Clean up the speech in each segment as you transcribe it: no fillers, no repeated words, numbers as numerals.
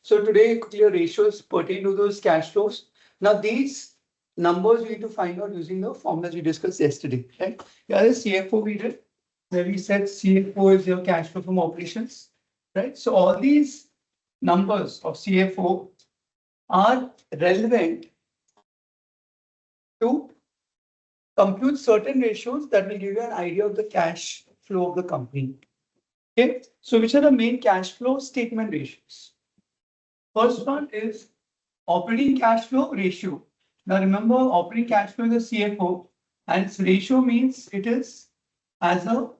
So today, clear ratios pertain to those cash flows. Now these numbers we need to find out using the formulas we discussed yesterday, right? Yeah, the CFO we did, where we said CFO is your cash flow from operations, right? So all these numbers of CFO are relevant to compute certain ratios that will give you an idea of the cash flow of the company. Okay, so which are the main cash flow statement ratios? First one is operating cash flow ratio. Now remember, operating cash flow is a CFO, and its ratio means it is as a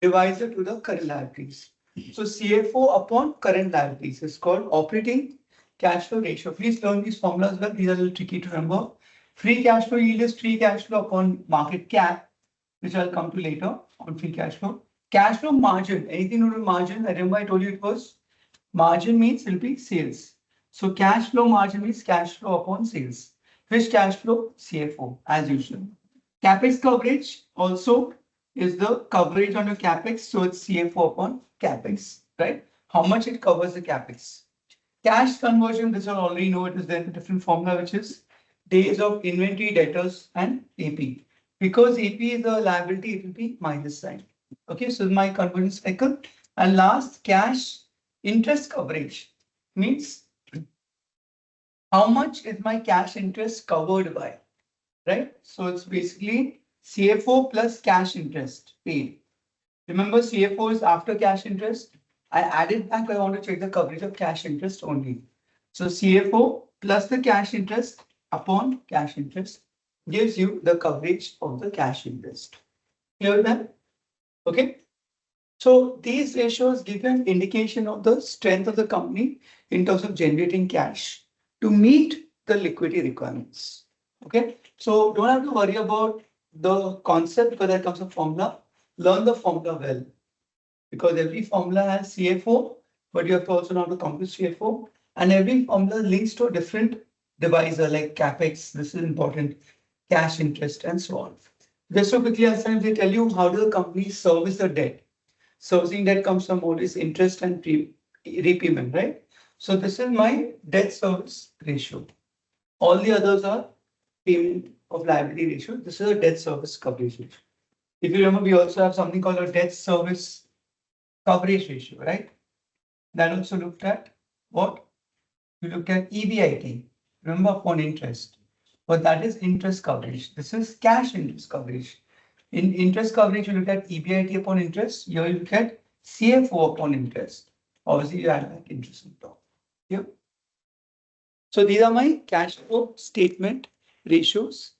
divisor to the current liabilities. So CFO upon current liabilities is called operating cash flow ratio. Please learn these formulas well. These are a little tricky to remember. Free cash flow yield is free cash flow upon market cap, which I'll come to later on free cash flow. Cash flow margin, anything to do with margin. I remember I told you it was margin means it will be sales. So cash flow margin means cash flow upon sales. Which cash flow? CFO, as usual. CapEx coverage also is the coverage on your CapEx. So it's CFO upon CapEx, right? How much it covers the CapEx. Cash conversion, this I already know, it is there in a different formula, which is days of inventory, debtors, and AP. Because AP is a liability, it will be minus sign. Okay, so my conversion cycle. And last, cash interest coverage means how much is my cash interest covered by, right? So it's basically CFO plus cash interest paid. Remember, CFO is after cash interest. I added back, I want to check the coverage of cash interest only. So CFO plus the cash interest upon cash interest gives you the coverage of the cash interest. Clear that? Okay. So these ratios give an indication of the strength of the company in terms of generating cash to meet the liquidity requirements. Okay. So don't have to worry about the concept because that comes a formula. Learn the formula well, because every formula has CFO, but you have to also know how to compute CFO, and every formula links to a different divisor like CapEx. This is important, cash interest, and so on. Just so quickly, as they tell you how do the companies service the debt. Servicing debt comes from always interest and repayment, right? So this is my debt service ratio. All the others are payment of liability ratio. This is a debt service coverage ratio. If you remember, we also have something called a debt service coverage ratio, right? That also looked at what? We looked at EBIT, remember, upon interest. But that is interest coverage. This is cash interest coverage. In interest coverage, you look at EBIT upon interest. Here you look at CFO upon interest. Obviously, you add back interest on top. Yep. So these are my cash flow statement ratios.